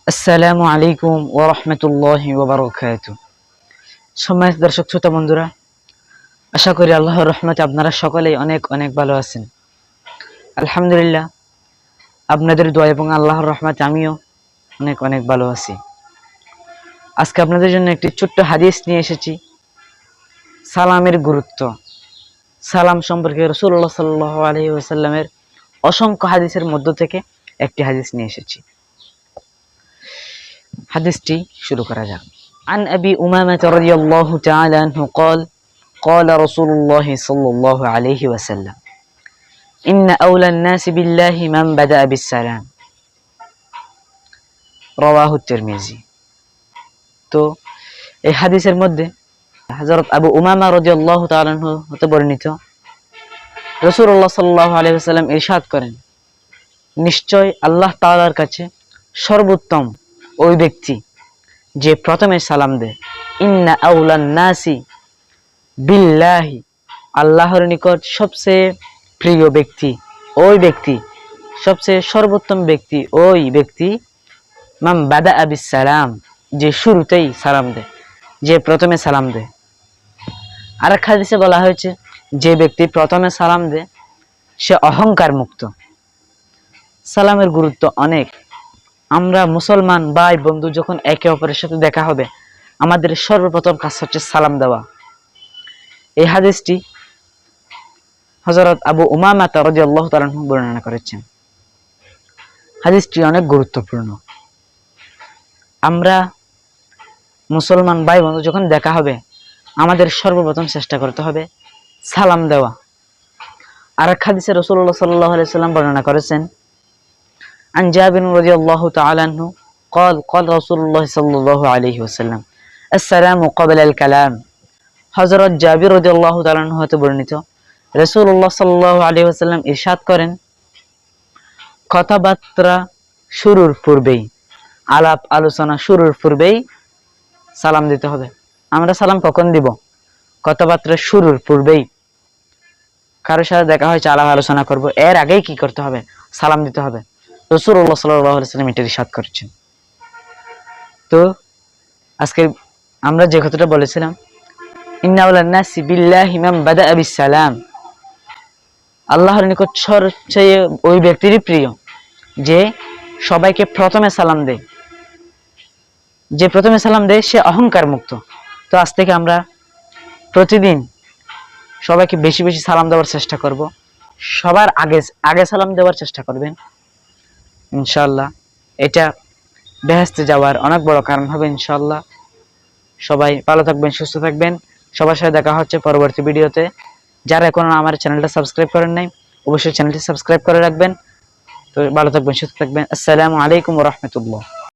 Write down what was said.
আসসালামু আলাইকুম ওয়া রাহমাতুল্লাহি ওয়া বারাকাতুহু। সম্মানিত দর্শক শ্রোতা বন্ধুরা, আশা করি আল্লাহর রহমতে আপনারা সকলেই অনেক অনেক ভালো আছেন। আলহামদুলিল্লাহ, আপনাদের দোয়া এবং আল্লাহর রহমতে আমিও অনেক অনেক ভালো আছি। আজকে আপনাদের জন্য একটি ছোট্ট হাদিস নিয়ে এসেছি, সালামের গুরুত্ব। সালাম সম্পর্কে রাসূলুল্লাহ সাল্লাল্লাহু আলাইহি ওয়াসাল্লামের অসংখ্য হাদিসের মধ্য থেকে একটি হাদিস নিয়ে এসেছি। হাদিসটি শুরু করা যাক। عن أبي أمامة رضي الله تعالى عنه قال قال رسول الله صلى الله عليه وسلم إن أولى الناس بالله من بدأ بالسلام رواه الترمذي। তো এই হাদিসের মধ্যে হযরত আবু উমামা রাদিয়াল্লাহু তাআলা আনহু হতে বর্ণিত, রাসূলুল্লাহ সাল্লাল্লাহু আলাইহি ওয়াসাল্লাম ইরশাদ করেন, নিশ্চয় আল্লাহ তাআলার কাছে সর্বোত্তম ওই ব্যক্তি যে প্রথমে সালাম দেয়। ইন্না আউলান নাসি বিল্লাহি, আল্লাহর নিকট সবচেয়ে প্রিয় ব্যক্তি, ওই ব্যক্তি, সবচেয়ে সর্বোত্তম ব্যক্তি ওই ব্যক্তি, মান বাদা বিস সালাম, যে শুরুতেই সালাম দেয়, যে প্রথমে সালাম দেয়। আরেক হাদিসে বলা হয়েছে, যে ব্যক্তি প্রথমে সালাম দেয় সে অহংকার মুক্ত। সালামের গুরুত্ব অনেক। আমরা মুসলমান ভাই বন্ধু যখন একে অপরের সাথে দেখা হবে, আমাদের সর্বপ্রথম কাজ হচ্ছে সালাম দেওয়া। এই হাদিসটি হযরত আবু উমামা রাদিয়াল্লাহু তাআলা আনহু বর্ণনা করেছেন। হাদিসটি অনেক গুরুত্বপূর্ণ। আমরা মুসলমান ভাই বন্ধু যখন দেখা হবে, আমাদের সর্বপ্রথম চেষ্টা করতে হবে সালাম দেওয়া। আর এক হাদিসে রাসূলুল্লাহ সাল্লাল্লাহু আলাইহি ওয়াসাল্লাম বর্ণনা করেছেন, عن جابر رضي الله تعالى عنه قال قال رسول الله صلى الله عليه وسلم السلام قبل الكلام। হযরত জাবির রাদিয়াল্লাহু তাআলা আনহু হতে বর্ণিত, রাসূলুল্লাহ সাল্লাল্লাহু আলাইহি ওয়াসাল্লাম ইরশাদ করেন, কথাবার্তা শুরুর পূর্বেই, আলাপ আলোচনা শুরুর পূর্বেই সালাম দিতে হবে। আমরা সালাম কখন দিব? কথাবার্তা শুরুর পূর্বেই। কারোর সাথে দেখা হয়েছে, আলাপ আলোচনা করব, এর আগেই কি করতে হবে? সালাম দিতে হবে। রাসূলুল্লাহ সাল্লাল্লাহু আলাইহি ওয়াসাল্লাম এটা ইরশাদ করেছেন। তো আজকে আমরা যে কথাটা বলেছিলাম, ইন্না আউলান নাসি বিল্লাহি মান বাদা বিস সালাম, আল্লাহর নিকট সবচেয়ে ওই ব্যক্তিরই প্রিয় যে সবাইকে প্রথমে সালাম দেয়। যে প্রথমে সালাম দেয় সে অহংকার মুক্ত। তো আজ থেকে আমরা প্রতিদিন সবাইকে বেশি বেশি সালাম দেওয়ার চেষ্টা করব। সবার আগে আগে সালাম দেওয়ার চেষ্টা করবেন। ইনশাআল্লাহ এটা বেহেশতে যাওয়ার অনেক বড় কারণ হবে ইনশাআল্লাহ। সবাই ভালো থাকবেন, সুস্থ থাকবেন। সবার সাথে দেখা হচ্ছে পরবর্তী ভিডিওতে। যারা এখনো আমার চ্যানেলটা সাবস্ক্রাইব করেন নাই, অবশ্যই চ্যানেলটি সাবস্ক্রাইব করে রাখবেন। তো ভালো থাকবেন, সুস্থ থাকবেন। আসসালামু আলাইকুম ওয়া রাহমাতুল্লাহ।